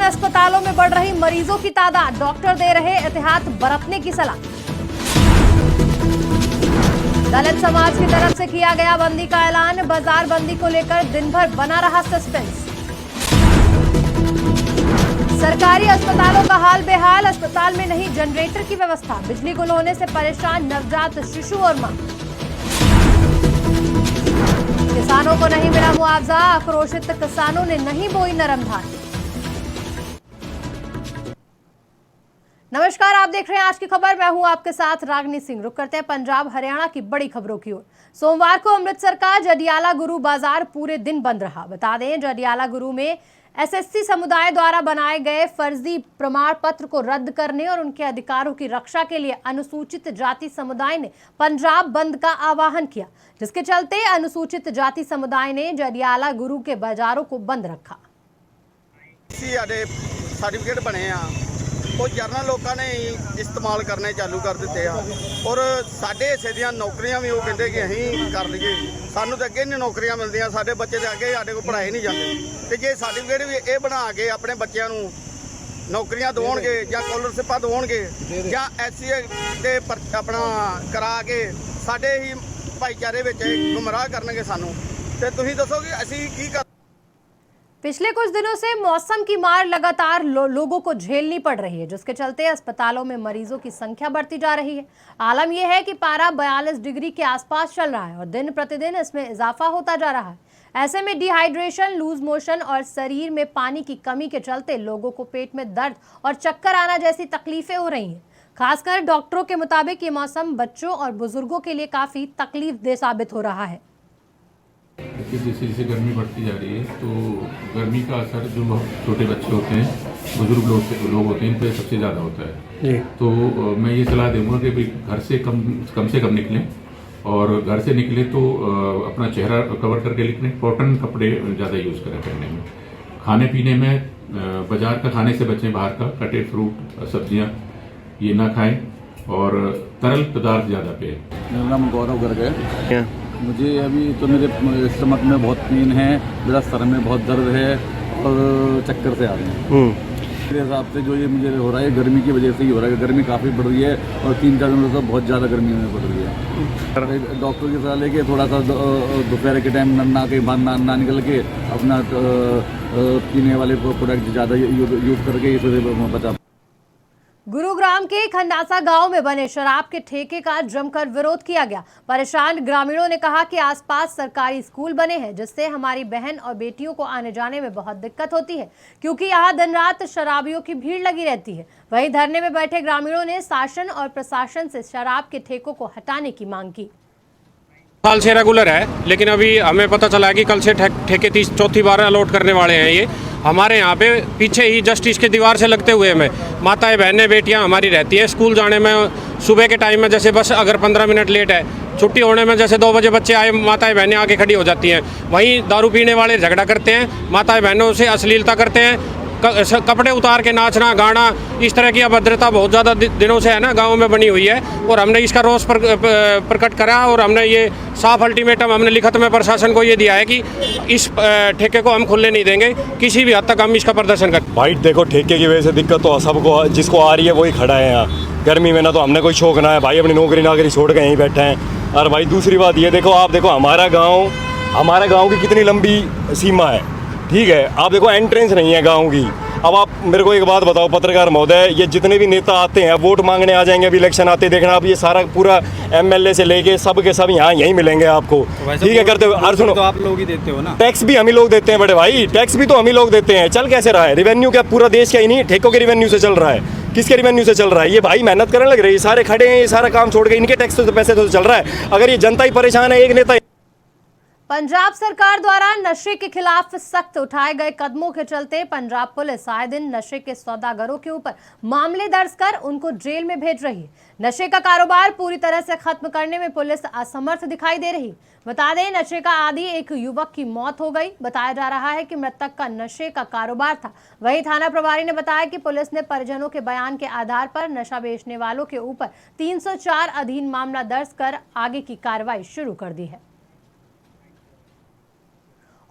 अस्पतालों में बढ़ रही मरीजों की तादाद, डॉक्टर दे रहे एहतियात बरतने की सलाह। दलित समाज की तरफ से किया गया बंदी का ऐलान, बाजार बंदी को लेकर दिन भर बना रहा सस्पेंस। सरकारी अस्पतालों का हाल बेहाल, अस्पताल में नहीं जनरेटर की व्यवस्था, बिजली गुल होने से परेशान नवजात शिशु और मां। किसानों को नहीं मिला मुआवजा, आक्रोशित किसानों ने नहीं बोई नरम धान। नमस्कार, आप देख रहे हैं आज की खबर। मैं हूं आपके साथ रागनी सिंह। रुक करते हैं पंजाब हरियाणा की बड़ी खबरों की ओर। सोमवार को अमृतसर का जडियाला गुरु बाजार पूरे दिन बंद रहा। बता दें, जडियाला गुरु में एसएससी समुदाय द्वारा बनाए गए फर्जी प्रमाण पत्र को रद्द करने और उनके अधिकारों की रक्षा के लिए अनुसूचित जाति समुदाय ने पंजाब बंद का आह्वान किया, जिसके चलते अनुसूचित जाति समुदाय ने जडियाला गुरु के बाजारों को बंद रखा। सर्टिफिकेट बने वो जरनल लोगों ने इस्तेमाल करने चालू कर दिते और साढ़े हिस्से दी नौकरियां भी वो कहते कि अं कर लीए, सानू तो अगे नहीं नौकरियां मिलदियां, साडे बच्चे तो अगे साडे को पढ़ाए नहीं जाते। तो जे सर्टिफिकेट भी ये बना के अपने बच्चों को नौकरियां दवाउणगे या स्कॉलरशिपां दवाउणगे या SC दे अपना करा के साडे ही भाईचारे विच गुमराह करनगे सानू, ते तुसीं दसो कि असीं की कर। पिछले कुछ दिनों से मौसम की मार लगातार लोगों को झेलनी पड़ रही है, जिसके चलते अस्पतालों में मरीजों की संख्या बढ़ती जा रही है। आलम यह है कि पारा 42 डिग्री के आसपास चल रहा है और दिन प्रतिदिन इसमें इजाफा होता जा रहा है। ऐसे में डिहाइड्रेशन, लूज मोशन और शरीर में पानी की कमी के चलते लोगों को पेट में दर्द और चक्कर आना जैसी तकलीफें हो रही हैं। खासकर डॉक्टरों के मुताबिक ये मौसम बच्चों और बुजुर्गों के लिए काफी तकलीफदेह साबित हो रहा है। जैसे जैसे गर्मी बढ़ती जा रही है तो गर्मी का असर जो छोटे बच्चे होते हैं, बुजुर्ग लोग होते हैं, इन पर सबसे ज़्यादा होता है। तो मैं ये सलाह दूंगा कि भाई घर से कम से कम निकलें और घर से निकलें तो अपना चेहरा कवर करके निकलें। कॉटन कपड़े ज़्यादा यूज़ करें पहनने में। खाने पीने में बाजार का खाने से बचें, बाहर का कटे फ्रूट सब्जियाँ ये ना खाएं और तरल पदार्थ ज़्यादा पिएं। मेरा नाम गौरव गर्ग है। मुझे अभी तो मेरे स्टमक में बहुत पेन है, मेरा सर में बहुत दर्द है और चक्कर से आ रहे हैं। मेरे हिसाब से जो ये मुझे हो रहा है गर्मी की वजह से ही हो रहा है। गर्मी काफ़ी बढ़ रही है और 3-4 दिनों से बहुत ज़्यादा गर्मी में बढ़ रही है। डॉक्टर की सलाह लेके थोड़ा सा दोपहर के टाइम ना कहीं बाहर ना निकल के अपना पीने वाले प्रोडक्ट ज़्यादा यूज़ करके इसे बचा। गुरुग्राम के खंडासा गांव में बने शराब के ठेके का जमकर विरोध किया गया। परेशान ग्रामीणों ने कहा कि आसपास सरकारी स्कूल बने हैं, जिससे हमारी बहन और बेटियों को आने जाने में बहुत दिक्कत होती है, क्योंकि यहाँ दिन रात शराबियों की भीड़ लगी रहती है। वहीं धरने में बैठे ग्रामीणों ने शासन और प्रशासन से शराब के ठेकों को हटाने की मांग की। साल से रेगुलर है, लेकिन अभी हमें पता चला है कि कल से ठेके चौथी बार अलॉट करने वाले हैं। ये हमारे यहाँ पे पीछे ही जस्टिस के दीवार से लगते हुए में माताएं बहनें बेटियां हमारी रहती हैं। स्कूल जाने में सुबह के टाइम में जैसे बस अगर 15 मिनट लेट है, छुट्टी होने में जैसे 2 बजे बच्चे आए, माताएं बहनें आके खड़ी हो जाती हैं। वहीं दारू पीने वाले झगड़ा करते हैं, माताएं बहनों से अश्लीलता करते हैं, कपड़े उतार के नाचना गाना, इस तरह की अभद्रता बहुत ज़्यादा दिनों से है ना गांव में बनी हुई है। और हमने इसका रोष प्रकट करा और हमने ये साफ अल्टीमेटम हमने लिखित में प्रशासन को ये दिया है कि इस ठेके को हम खुलने नहीं देंगे, किसी भी हद तक हम इसका प्रदर्शन करें। भाई देखो, ठेके की वजह से दिक्कत तो सबको, जिसको आ रही है वही खड़ा है यहाँ गर्मी में। ना तो हमने कोई शौक ना है भाई, अपनी नौकरी छोड़ के यहीं बैठे हैं। और भाई दूसरी बात ये देखो, आप देखो हमारा गाँव की कितनी लंबी सीमा है, ठीक है। आप देखो एंट्रेंस नहीं है गांव की। अब आप मेरे को एक बात बताओ पत्रकार महोदय, ये जितने भी नेता आते हैं वोट मांगने आ जाएंगे, अभी इलेक्शन आते देखना आप, ये सारा पूरा MLA से लेके सब के सब यहाँ यहीं मिलेंगे आपको, ठीक है। करते हुए और सुनो, तो आप लोग ही देते हो ना, टैक्स भी हम ही लोग देते हैं बड़े भाई, टैक्स भी तो हम ही लोग देते हैं। चल कैसे रहा है रिवेन्यू? क्या पूरा देश का ही नहीं ठेकों के रिवेन्यू से चल रहा है? किसके रिवेन्यू से चल रहा है? ये भाई मेहनत करने लग रही है, सारे खड़े हैं, ये सारा काम छोड़ के इनके टैक्स से पैसे तो चल रहा है। अगर ये जनता ही परेशान है, एक नेता। पंजाब सरकार द्वारा नशे के खिलाफ सख्त उठाए गए कदमों के चलते पंजाब पुलिस आए दिन नशे के सौदागरों के ऊपर मामले दर्ज कर उनको जेल में भेज रही है। नशे का कारोबार पूरी तरह से खत्म करने में पुलिस असमर्थ दिखाई दे रही। बता दें, नशे का आदी एक युवक की मौत हो गई। बताया जा रहा है कि मृतक का नशे का कारोबार था। वहीं थाना प्रभारी ने बताया कि पुलिस ने परिजनों के बयान के आधार पर नशा बेचने वालों के ऊपर 304 अधीन मामला दर्ज कर आगे की कार्रवाई शुरू कर दी है।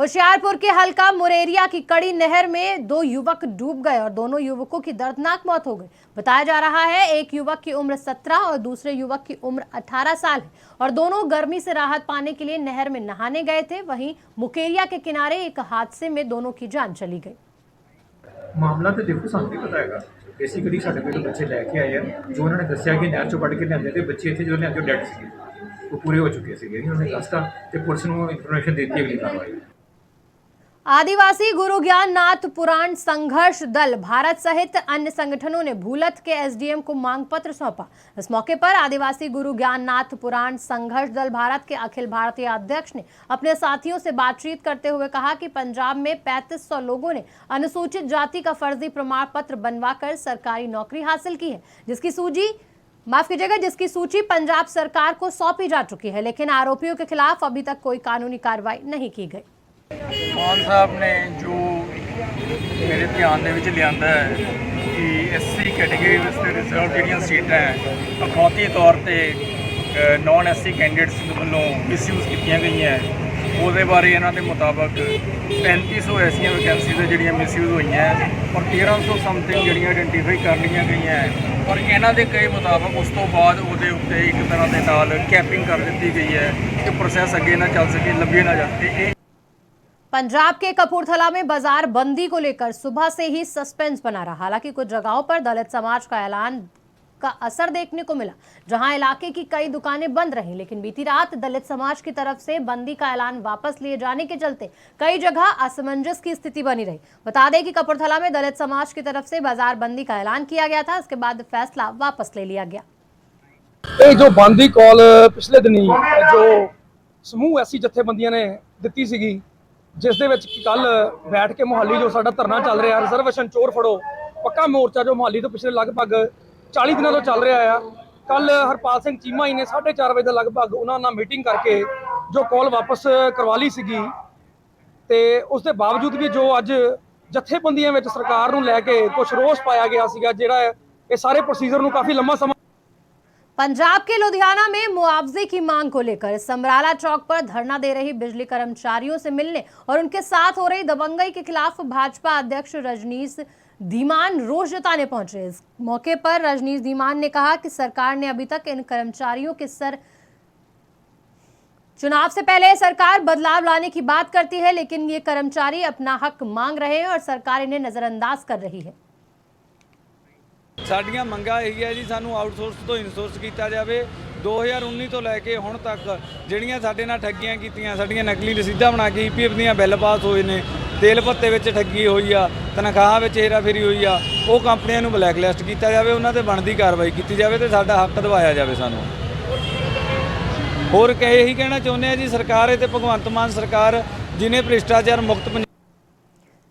होशियारपुर के हल्का मुरेरिया की कड़ी नहर में 2 युवक डूब गए और दोनों युवकों की दर्दनाक मौत हो गई। बताया जा रहा है एक युवक की उम्र 17 और दूसरे युवक की उम्र 18 साल है और दोनों गर्मी से राहत पाने के लिए नहर में नहाने गए थे। वहीं मुकेरिया के किनारे एक हादसे में दोनों की जान चली गई। ਮਾਮਲਾ ਤੇ ਦੇਖੋ ਸਾਨੂੰ ਨਹੀਂ ਪਤਾ ਹੈਗਾ। ਬੇਸਿਕਲੀ ਸਾਡੇ ਕੋਲ ਬੱਚੇ ਲੈ ਕੇ ਆਏ ਆ ਜੋ ਉਹਨਾਂ ਨੇ ਦੱਸਿਆ ਕਿ ਨਹਿਰ ਚੋਂ ਵੱਢ ਕੇ ਲਿਆਂਦੇ ਤੇ ਬੱਚੇ ਇੱਥੇ ਜਦੋਂ ਲਿਆਂਦੇ ਡੈਡ ਸੀਗੇ, ਉਹ ਪੂਰੇ ਹੋ ਚੁੱਕੇ ਸੀਗੇ। ਉਹਨਾਂ ਨੇ ਦੱਸਤਾ ਤੇ ਪੁਲਿਸ ਨੂੰ ਇਨਫੋਰਮੇਸ਼ਨ ਦਿੱਤੀ ਅਗਲੀ ਕਾਰਵਾਈ। आदिवासी गुरु ज्ञाननाथ पुराण संघर्ष दल भारत सहित अन्य संगठनों ने भूलथ के एसडीएम को मांग पत्र सौंपा। इस मौके पर आदिवासी गुरु ज्ञाननाथ पुराण संघर्ष दल भारत के अखिल भारतीय अध्यक्ष ने अपने साथियों से बातचीत करते हुए कहा कि पंजाब में 3500 लोगों ने अनुसूचित जाति का फर्जी प्रमाण पत्र बनवाकर सरकारी नौकरी हासिल की है, जिसकी सूची पंजाब सरकार को सौंपी जा चुकी है, लेकिन आरोपियों के खिलाफ अभी तक कोई कानूनी कार्रवाई नहीं की गई। मान साहब ने जो मेरे ध्यान में लिया है कि SC कैटेगरी रिजर्व जी सीटां अखौती तौर पर नॉन SC कैंडिडेट्स वालों मिसयूज़ की गई हैं, वो बारे इन्हों के मुताबिक 3500 ऐसिया वैकेंसीज जी मिसयूज़ हुई हैं और 1300 समथिंग जी आइडेंटिफाई कर ली गई हैं और इन्हों के कई मुताबिक उस तो बाद वो उत्ते एक तरह के नाल कैपिंग कर दी गई है कि प्रोसैस अगे ना चल सके, लंबे ना जाए। पंजाब के कपूरथला में बाजार बंदी को लेकर सुबह से ही सस्पेंस बना रहा। हालांकि कुछ जगहों पर दलित समाज का ऐलान का असर देखने को मिला, जहां इलाके की कई दुकानें बंद रहीं, लेकिन बीती रात दलित समाज की तरफ से बंदी का ऐलान वापस लिए जाने के चलते कई जगह असमंजस की स्थिति बनी रही। बता दें कि कपूरथला में दलित समाज की तरफ से बाजार बंदी का ऐलान किया गया था, इसके बाद फैसला वापस ले लिया गया। ये जो बंदी कॉल पिछले दिनी जो समूह ऐसी जथेबंदियां ने दित्ती सीगी, जिस दे विच कल बैठ के मोहाली जो साडा धरना चल रहा रिजर्वेशन चोर फड़ो पक्का मोर्चा जो मोहाली तो पिछले लगभग 40 दिनों तो चल रहा है। कल हरपाल सिंह चीमा जी ने 4:30 बजे लगभग उन्होंने मीटिंग करके जो कॉल वापस करवा ली सीगी ते उस दे बावजूद भी जो अज जथेबंदियां विच सरकार नूं लैके कुछ रोष पाया गया सीगा, जिहड़ा ये सारे प्रोसीजर नूं काफ़ी लंबा समय। पंजाब के लुधियाना में मुआवजे की मांग को लेकर समराला चौक पर धरना दे रही बिजली कर्मचारियों से मिलने और उनके साथ हो रही दबंगई के खिलाफ भाजपा अध्यक्ष रजनीश धीमान रोष जताने पहुंचे। इस मौके पर रजनीश धीमान ने कहा कि सरकार ने अभी तक इन कर्मचारियों के सर चुनाव से पहले सरकार बदलाव लाने की बात करती है, लेकिन ये कर्मचारी अपना हक मांग रहे हैं और सरकार इन्हें नजरअंदाज कर रही है। साडियां मंगां यही है जी, सानू आउटसोर्स तो इनसोर्स किया जाए। 2019 तो लैके हुण तक जिहड़ियां साडे नाल ठगियां कीतियां, साडियां नकली रसीदां बना के EPF दीयां बिल पास होए ने, तेल भत्ते विच ठगी होई आ, तनखाह विच हेराफेरी होई आ, वो कंपनियां नूं ब्लैकलिस्ट किया जाए, उन्हां ते बनदी कार्रवाई की जाए ते साडा हक दवाया जाए सानू। होर यही कहना चाहुंदे आ जी, सरकार है ते भगवंत मान सरकार जिन्हें भ्रिष्टाचार मुक्त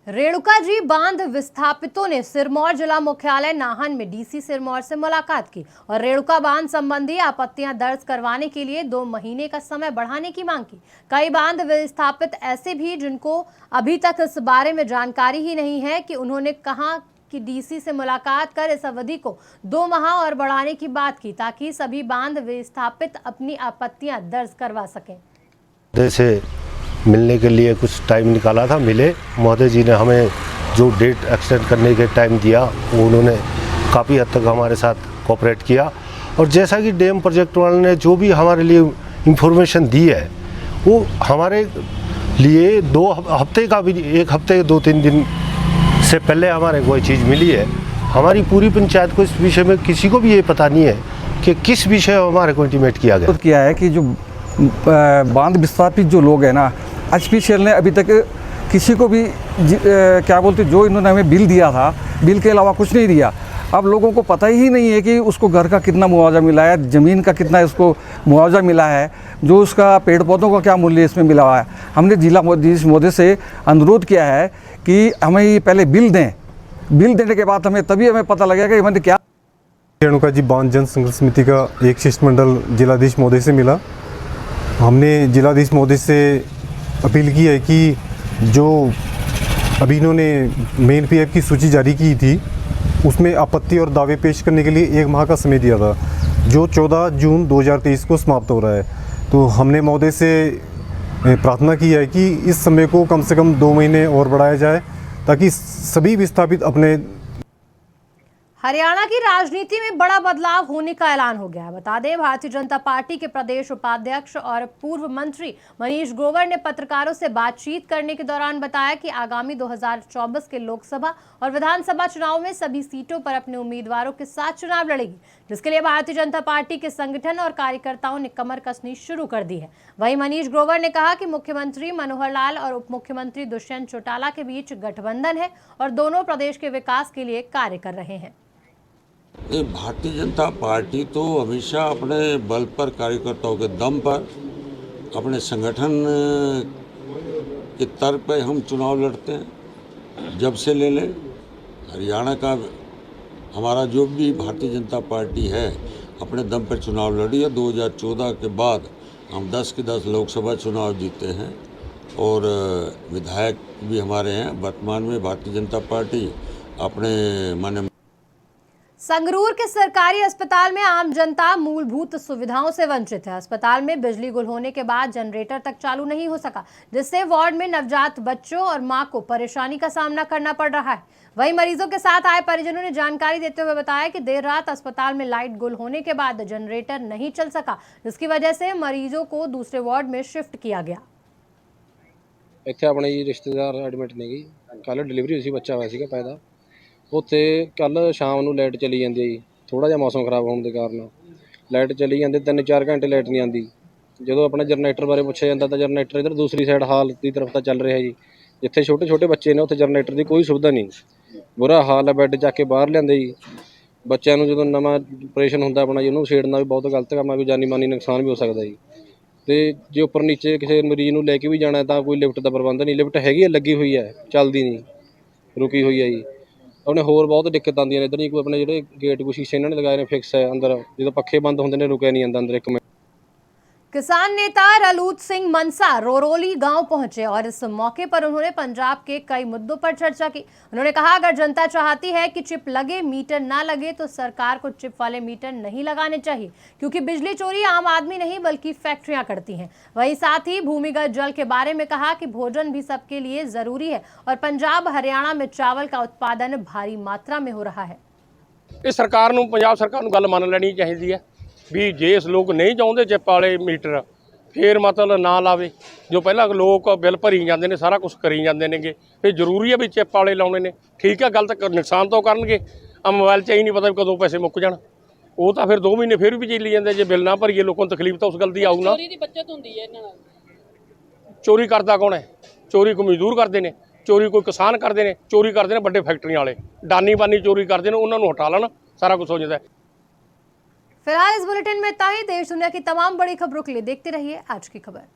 रेणुका जी बांध विस्थापितों ने सिरमौर जिला मुख्यालय नाहन में डीसी सिरमौर से मुलाकात की और रेणुका बांध संबंधी आपत्तियां दर्ज करवाने के लिए 2 महीने का समय बढ़ाने की मांग की। कई बांध विस्थापित ऐसे भी जिनको अभी तक इस बारे में जानकारी ही नहीं है कि उन्होंने कहा कि डीसी से मुलाकात कर इस अवधि को 2 माह और बढ़ाने की बात की, ताकि सभी बांध विस्थापित अपनी आपत्तियां दर्ज करवा सकें। जैसे मिलने के लिए कुछ टाइम निकाला था, मिले महोदय जी ने हमें जो डेट एक्सटेंड करने के टाइम दिया वो उन्होंने काफ़ी हद तक हमारे साथ कोऑपरेट किया और जैसा कि डैम प्रोजेक्ट वाले ने जो भी हमारे लिए इंफॉर्मेशन दी है वो हमारे लिए 2 हफ्ते का भी, 1 हफ्ते 2-3 दिन से पहले हमारे कोई चीज़ मिली है। हमारी पूरी पंचायत को इस विषय में किसी को भी ये पता नहीं है कि किस विषय हमारे को इंटीमेट किया है कि जो बांध विस्थापित जो लोग हैं ना, HPCL ने अभी तक किसी को भी क्या बोलते जो इन्होंने हमें बिल दिया था, बिल के अलावा कुछ नहीं दिया। अब लोगों को पता ही नहीं है कि उसको घर का कितना मुआवजा मिला है, ज़मीन का कितना इसको मुआवजा मिला है, जो उसका पेड़ पौधों का क्या मूल्य इसमें मिला हुआ है। हमने जिला मोदी से अनुरोध किया है कि हमें ये पहले बिल दें, बिल देने के बाद हमें पता लगेगा कि मैंने क्या। रेणुका जी बांध जन संघर्ष समिति का एक शिष्टमंडल जिलाधीश महोदय से मिला। हमने जिलाधीश महोदय से अपील की है कि जो अभी इन्होंने मेन PF की सूची जारी की थी उसमें आपत्ति और दावे पेश करने के लिए 1 माह का समय दिया था, जो 14 जून 2023 को समाप्त हो रहा है। तो हमने महोदय से प्रार्थना की है कि इस समय को कम से कम 2 महीने और बढ़ाया जाए ताकि सभी विस्थापित अपने। हरियाणा की राजनीति में बड़ा बदलाव होने का ऐलान हो गया है। बता दें, भारतीय जनता पार्टी के प्रदेश उपाध्यक्ष और पूर्व मंत्री मनीष ग्रोवर ने पत्रकारों से बातचीत करने के दौरान बताया कि आगामी 2024 के लोकसभा और विधानसभा चुनाव में सभी सीटों पर अपने उम्मीदवारों के साथ चुनाव लड़ेगी, जिसके लिए भारतीय जनता पार्टी के संगठन और कार्यकर्ताओं ने कमर कसनी शुरू कर दी है। वहीं मनीष ग्रोवर ने कहा कि मुख्यमंत्री मनोहर लाल और उप मुख्यमंत्री दुष्यंत चौटाला के बीच गठबंधन है और दोनों प्रदेश के विकास के लिए कार्य कर रहे हैं। भारतीय जनता पार्टी तो हमेशा अपने बल पर, कार्यकर्ताओं के दम पर, अपने संगठन के तर्क पर हम चुनाव लड़ते हैं। जब से ले लें, हरियाणा का हमारा जो भी भारतीय जनता पार्टी है अपने दम पर चुनाव लड़ी है। 2014 के बाद हम 10 के 10 लोकसभा चुनाव जीते हैं और विधायक भी हमारे हैं। वर्तमान में भारतीय जनता पार्टी अपने माने संगरूर के सरकारी अस्पताल में आम जनता मूलभूत सुविधाओं से वंचित है। अस्पताल में बिजली गुल होने के बाद जनरेटर तक चालू नहीं हो सका, जिससे वार्ड में नवजात बच्चों और मां को परेशानी का सामना करना पड़ रहा है। वहीं मरीजों के साथ आए परिजनों ने जानकारी देते हुए बताया कि देर रात अस्पताल में लाइट गुल होने के बाद जनरेटर नहीं चल सका, जिसकी वजह से मरीजों को दूसरे वार्ड में शिफ्ट किया गया। ਇੱਥੇ ਆਪਣੇ ਜੀ ਰਿਸ਼ਤੇਦਾਰ ਐਡਮਿਟ ਨੇ ਜੀ। ਕੱਲ ਡਿਲੀਵਰੀ ਹੋਈ ਸੀ, ਬੱਚਾ ਹੋਇਆ ਸੀਗਾ ਪੈਦਾ। ਉੱਥੇ ਕੱਲ ਸ਼ਾਮ ਨੂੰ ਲਾਈਟ ਚਲੀ ਜਾਂਦੀ ਹੈ ਜੀ। ਥੋੜਾ ਜਿਹਾ ਮੌਸਮ ਖਰਾਬ ਹੋਣ ਦੇ ਕਾਰਨ ਲਾਈਟ ਚਲੀ ਜਾਂਦੀ, 3-4 ਘੰਟੇ ਲਾਈਟ ਨਹੀਂ ਆਉਂਦੀ। ਜਦੋਂ ਆਪਣਾ ਜਨਰੇਟਰ ਬਾਰੇ ਪੁੱਛਿਆ ਜਾਂਦਾ ਤਾਂ ਜਨਰੇਟਰ ਇੱਧਰ ਦੂਸਰੀ ਸਾਈਡ ਹਾਲ ਦੀ ਤਰਫ ਤਾਂ ਚੱਲ ਰਿਹਾ ਜੀ। ਜਿੱਥੇ ਛੋਟੇ ਛੋਟੇ ਬੱਚੇ ਨੇ ਉੱਥੇ ਜਨਰੇਟਰ ਦੀ ਕੋਈ ਸੁਵਿਧਾ ਨਹੀਂ। ਬੁਰਾ ਹਾਲ ਹੈ, ਬੈੱਡ ਚੱਕ ਕੇ ਬਾਹਰ ਲਿਆਂਦੇ ਜੀ। ਬੱਚਿਆਂ ਨੂੰ ਜਦੋਂ ਨਵਾਂ ਆਪਰੇਸ਼ਨ ਹੁੰਦਾ ਆਪਣਾ ਜੀ, ਉਹਨੂੰ ਛੇੜਨਾ ਵੀ ਬਹੁਤ ਗਲਤ ਕੰਮ ਹੈ, ਕੋਈ ਜਾਨੀ ਮਾਨੀ ਨੁਕਸਾਨ ਵੀ ਹੋ ਸਕਦਾ ਜੀ। ਤੇ ਜੇ ਉੱਪਰ ਨੀਚੇ ਕਿਸੇ ਮਰੀਜ਼ ਨੂੰ ਲੈ ਕੇ ਵੀ ਜਾਣਾ ਤਾਂ ਕੋਈ ਲਿਫਟ ਦਾ ਪ੍ਰਬੰਧ ਨਹੀਂ। ਲਿਫਟ ਹੈਗੀ ਹੈ, ਲੱਗੀ ਹੋਈ ਹੈ, ਚੱਲਦੀ ਨਹੀਂ, ਰੁਕੀ ਹੋਈ ਹੈ ਜੀ। ਆਪਣੇ ਹੋਰ ਬਹੁਤ ਦਿੱਕਤ ਆਉਂਦੀਆਂ ਨੇ ਇੱਧਰ ਜੀ। ਕੋਈ ਆਪਣੇ ਜਿਹੜੇ ਗੇਟ ਕੋਈ ਸ਼ੀਸ਼ੇ ਇਹਨਾਂ ਨੇ ਲਗਾਏ ਨੇ ਫਿਕਸ ਹੈ, ਅੰਦਰ ਜਦੋਂ ਪੱਖੇ ਬੰਦ ਹੁੰਦੇ ਨੇ ਰੁਕਿਆ नहीं ਜਾਂਦਾ अंदर 1 मिनट। किसान नेता रलूत सिंह मनसा रोरोली गांव पहुंचे और इस मौके पर उन्होंने पंजाब के कई मुद्दों पर चर्चा की। उन्होंने कहा, अगर जनता चाहती है कि चिप लगे मीटर ना लगे तो सरकार को चिप वाले मीटर नहीं लगाने चाहिए, क्योंकि बिजली चोरी आम आदमी नहीं बल्कि फैक्ट्रियां करती हैं। वहीं साथ ही भूमिगत जल के बारे में कहा कि भोजन भी सबके लिए जरूरी है और पंजाब हरियाणा में चावल का उत्पादन भारी मात्रा में हो रहा है। ਇਹ ਸਰਕਾਰ ਨੂੰ, ਪੰਜਾਬ ਸਰਕਾਰ ਨੂੰ ਗੱਲ ਮੰਨ ਲੈਣੀ ਚਾਹੀਦੀ ਹੈ ਵੀ ਜੇ ਇਸ ਲੋਕ ਨਹੀਂ ਚਾਹੁੰਦੇ ਚਿੱਪ ਵਾਲੇ ਮੀਟਰ, ਫੇਰ ਮਤਲਬ ਨਾ ਲਾਵੇ। ਜੋ ਪਹਿਲਾਂ ਲੋਕ ਬਿੱਲ ਭਰੀ ਜਾਂਦੇ ਨੇ, ਸਾਰਾ ਕੁਝ ਕਰੀ ਜਾਂਦੇ ਨੇਗੇ, ਫਿਰ ਜ਼ਰੂਰੀ ਹੈ ਵੀ ਚਿੱਪ ਵਾਲੇ ਲਾਉਣੇ ਨੇ। ਠੀਕ ਹੈ, ਗਲਤ ਨੁਕਸਾਨ ਤਾਂ ਕਰਨਗੇ। ਆ ਮੋਬਾਈਲ 'ਚ ਹੀ ਨਹੀਂ ਪਤਾ ਵੀ ਕਦੋਂ ਪੈਸੇ ਮੁੱਕ ਜਾਣ। ਉਹ ਤਾਂ ਫਿਰ 2 ਮਹੀਨੇ ਫਿਰ ਵੀ ਚੱਲੀ ਜਾਂਦੇ। ਜੇ ਬਿੱਲ ਨਾ ਭਰੀਏ ਲੋਕਾਂ ਨੂੰ ਤਕਲੀਫ ਤਾਂ ਉਸ ਗੱਲ ਦੀ ਆਊ ਨਾ। ਚੋਰੀ ਦੀ ਬੱਚਤ ਹੁੰਦੀ ਹੈ ਇਹਨਾਂ ਨਾਲ। ਚੋਰੀ ਕਰਦਾ ਕੌਣ ਹੈ? ਚੋਰੀ ਕੋਈ ਮਜ਼ਦੂਰ ਕਰਦੇ ਨੇ, ਚੋਰੀ ਕੋਈ ਕਿਸਾਨ ਕਰਦੇ ਨੇ, ਚੋਰੀ ਕਰਦੇ ਨੇ ਵੱਡੇ ਫੈਕਟਰੀਆਂ ਵਾਲੇ। ਡਾਨੀ ਬਾਨੀ ਚੋਰੀ ਕਰਦੇ ਨੇ, ਉਹਨਾਂ ਨੂੰ ਹਟਾ ਲੈਣ, सारा कुछ हो जाता है। फिलहाल इस बुलेटिन में इतना ही। देश दुनिया की तमाम बड़ी खबरों के लिए देखते रहिए आज की खबर।